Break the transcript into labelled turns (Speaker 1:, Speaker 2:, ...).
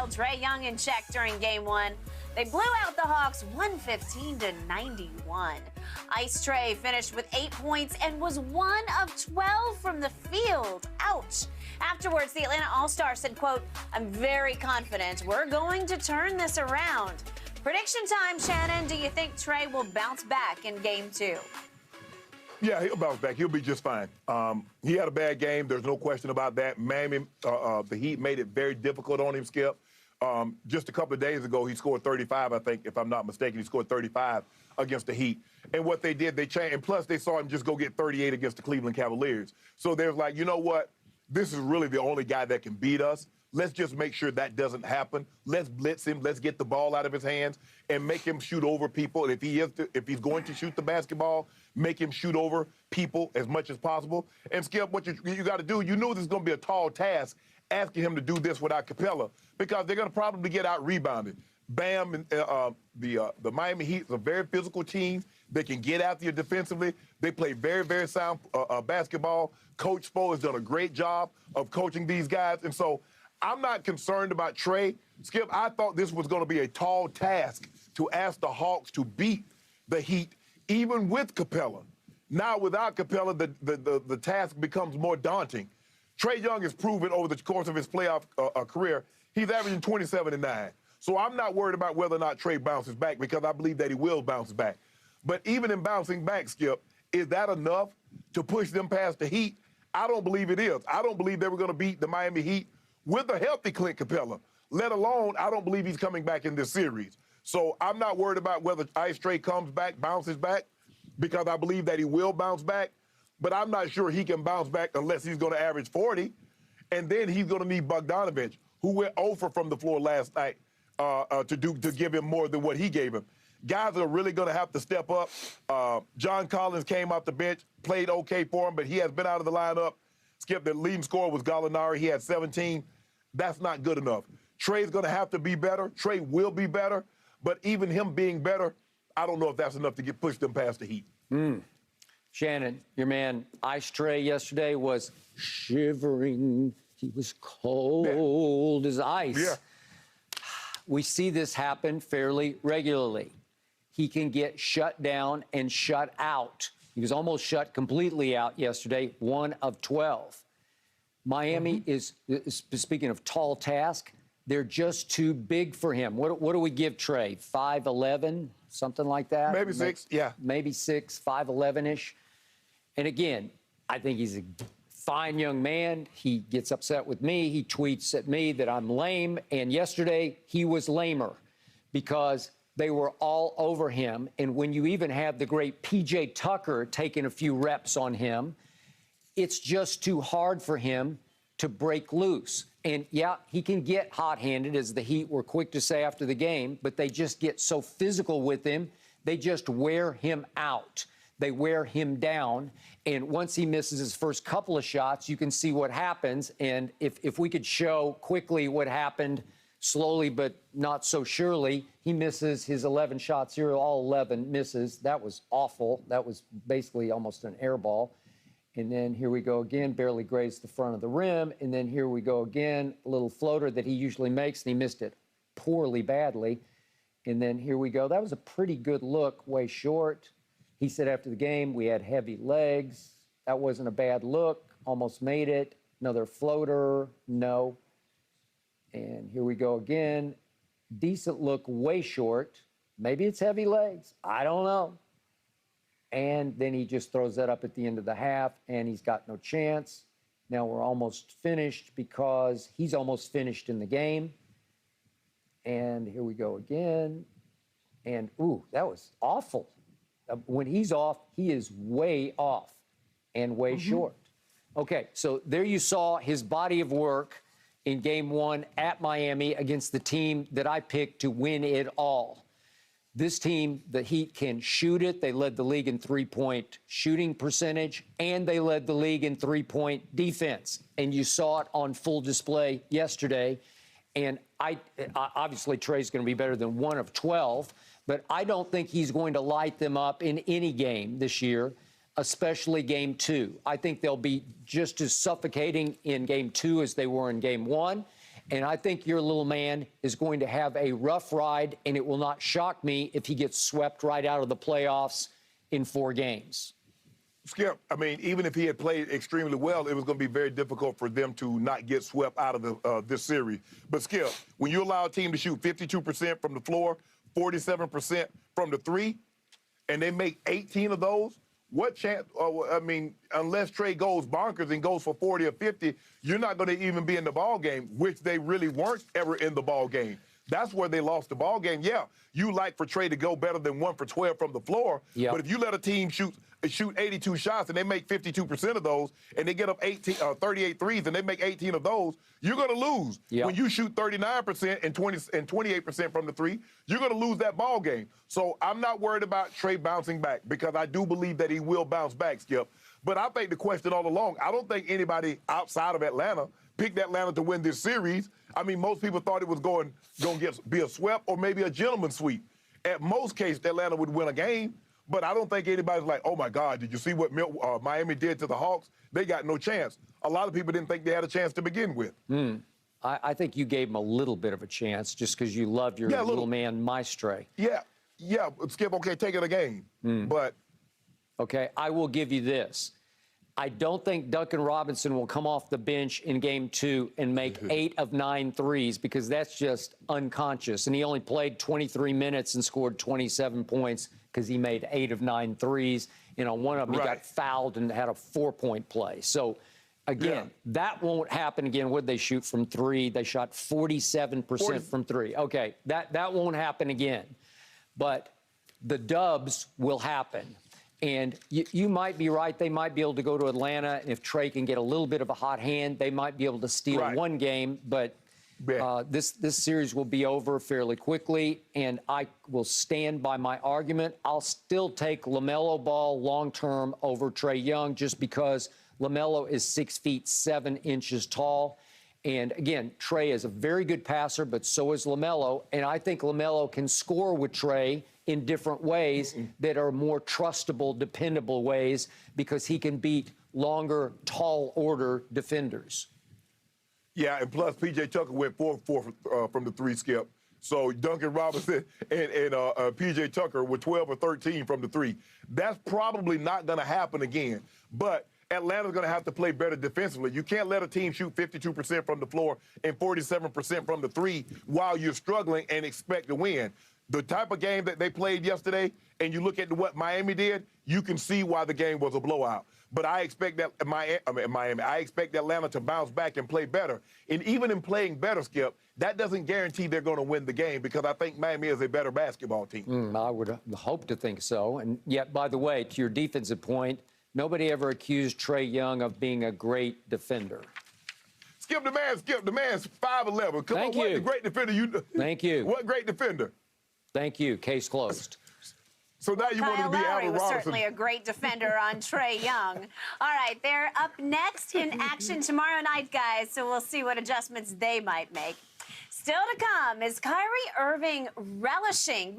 Speaker 1: Trae Young in check during game one. They blew out the Hawks 115-91. Ice Trae finished with 8 points and was 1 of 12 from the field. Ouch. Afterwards, the Atlanta All-Star said, quote, "I'm very confident we're going to turn this around." Prediction time, Shannon. Do you think Trae will bounce back in game two?
Speaker 2: Yeah, he'll bounce back. He'll be just fine. He had a bad game. There's no question about that. Miami, the Heat made it very difficult on him, Skip. Just a couple of days ago, he scored 35, I think, if I'm not mistaken. He scored 35 against the Heat. And what they did, they changed. And plus, they saw him just go get 38 against the Cleveland Cavaliers. So they're like, you know what? This is really the only guy that can beat us. Let's just make sure that doesn't happen. Let's blitz him. Let's get the ball out of his hands and make him shoot over people. And if he's going to shoot the basketball, make him shoot over people as much as possible. And Skip, what you got to do, you knew this was going to be a tall task asking him to do this without Capella because they're going to probably get out rebounded. Bam, and the Miami Heat is a very physical team. They can get out there defensively. They play very, very sound basketball. Coach Spo has done a great job of coaching these guys. And so I'm not concerned about Trae. Skip, I thought this was going to be a tall task to ask the Hawks to beat the Heat, even with Capella. Now, without Capella, the task becomes more daunting. Trae Young has proven over the course of his playoff career, he's averaging 27 and 9. So I'm not worried about whether or not Trae bounces back because I believe that he will bounce back. But even in bouncing back, Skip, is that enough to push them past the Heat? I don't believe it is. I don't believe they were going to beat the Miami Heat with a healthy Clint Capella, let alone I don't believe he's coming back in this series. So I'm not worried about whether Ice Trae comes back, bounces back, because I believe that he will bounce back. But I'm not sure he can bounce back unless he's going to average 40. And then he's going to need Bogdanovich, who went over from the floor last night, to give him more than what he gave him. Guys are really going to have to step up. John Collins came off the bench, played okay for him, but he has been out of the lineup. Skip, the leading scorer was Gallinari. He had 17. That's not good enough. Trae's going to have to be better. Trae will be better. But even him being better, I don't know if that's enough to push them past the Heat.
Speaker 3: Shannon, your man Ice Trae yesterday was shivering. He was cold as ice.
Speaker 2: Yeah.
Speaker 3: We see this happen fairly regularly. He can get shut down and shut out. He was almost shut completely out yesterday, 1 of 12. Miami is, speaking of tall task, they're just too big for him. What do we give Trae? 5'11", something like that?
Speaker 2: Maybe 6, yeah.
Speaker 3: Maybe 6, 5'11"-ish. And again, I think he's a fine young man. He gets upset with me. He tweets at me that I'm lame. And yesterday, he was lamer because they were all over him. And when you even have the great P.J. Tucker taking a few reps on him, it's just too hard for him to break loose. And, yeah, he can get hot-handed, as the Heat were quick to say after the game, but they just get so physical with him, they just wear him out. They wear him down. And once he misses his first couple of shots, you can see what happens. And if we could show quickly what happened, slowly but not so surely, he misses his 11 shots here, all 11 misses. That was awful. That was basically almost an air ball. And then here we go again, barely grazed the front of the rim. And then here we go again, a little floater that he usually makes, and he missed it poorly, badly. And then here we go. That was a pretty good look, way short. He said after the game, we had heavy legs. That wasn't a bad look, almost made it. Another floater, no. And here we go again. Decent look, way short. Maybe it's heavy legs. I don't know. And then he just throws that up at the end of the half, and he's got no chance. Now we're almost finished because he's almost finished in the game. And here we go again. And, ooh, that was awful. When he's off, he is way off and way short. Okay, so there you saw his body of work in Game 1 at Miami against the team that I picked to win it all. This team, the Heat, can shoot it. They led the league in three-point shooting percentage, and they led the league in three-point defense. And you saw it on full display yesterday. And obviously, Trae's going to be better than 1 of 12, but I don't think he's going to light them up in any game this year, especially Game 2. I think they'll be just as suffocating in Game 2 as they were in Game 1. And I think your little man is going to have a rough ride, and it will not shock me if he gets swept right out of the playoffs in 4 games.
Speaker 2: Skip, I mean, even if he had played extremely well, it was going to be very difficult for them to not get swept out of this series. But, Skip, when you allow a team to shoot 52% from the floor, 47% from the three, and they make 18 of those, what chance, I mean, unless Trae goes bonkers and goes for 40 or 50, you're not going to even be in the ball game, which they really weren't ever in the ball game. That's where they lost the ball game. Yeah, you like for Trae to go better than 1 for 12 from the floor, but if you let a team shoot 82 shots and they make 52% of those, and they get up 38 threes and they make 18 of those, you're going to lose. When you shoot 39% and 28% from the three, you're going to lose that ball game. So I'm not worried about Trae bouncing back because I do believe that he will bounce back, Skip. But I think the question all along, I don't think anybody outside of Atlanta picked Atlanta to win this series. I mean, most people thought it was going to be a sweep or maybe a gentleman's sweep. At most cases, Atlanta would win a game. But I don't think anybody's like, oh, my God, did you see what Miami did to the Hawks? They got no chance. A lot of people didn't think they had a chance to begin with.
Speaker 3: I think you gave him a little bit of a chance just because you love your little man, Maestro.
Speaker 2: Yeah, Skip, okay, take it a game. But.
Speaker 3: Okay, I will give you this. I don't think Duncan Robinson will come off the bench in Game 2 and make 8 of 9 threes because that's just unconscious. And he only played 23 minutes and scored 27 points because he made 8 of 9 threes. You know, one of them he got fouled and had a 4-point play. So, again, that won't happen again. What did they shoot from 3? They shot 47% from 3. Okay, that won't happen again. But the dubs will happen. And you might be right. They might be able to go to Atlanta. And if Trae can get a little bit of a hot hand, they might be able to steal one game. But this series will be over fairly quickly. And I will stand by my argument. I'll still take LaMelo Ball long-term over Trae Young just because LaMelo is 6 feet 7 inches tall. And, again, Trae is a very good passer, but so is LaMelo. And I think LaMelo can score with Trae in different ways that are more trustable, dependable ways because he can beat longer, tall order defenders.
Speaker 2: Yeah, and plus P.J. Tucker went 4-4 from the 3, Skip. So Duncan Robinson and P.J. Tucker were 12 or 13 from the 3. That's probably not going to happen again. But Atlanta's going to have to play better defensively. You can't let a team shoot 52% from the floor and 47% from the 3 while you're struggling and expect to win. The type of game that they played yesterday, and you look at what Miami did, you can see why the game was a blowout. But I expect that I expect Atlanta to bounce back and play better. And even in playing better, Skip, that doesn't guarantee they're going to win the game because I think Miami is a better basketball team.
Speaker 3: I would hope to think so. And yet, by the way, to your defensive point, nobody ever accused Trae Young of being a great defender.
Speaker 2: Skip, the man's 5'11". Come on, what great defender you do?
Speaker 3: Thank you.
Speaker 2: What great defender?
Speaker 3: Thank you. Case closed.
Speaker 2: So now you want to be
Speaker 1: Lowry
Speaker 2: Allen
Speaker 1: was
Speaker 2: Robinson.
Speaker 1: certainly a great defender on Trae Young. All right, they're up next in action tomorrow night, guys, so we'll see what adjustments they might make. Still to come, is Kyrie Irving relishing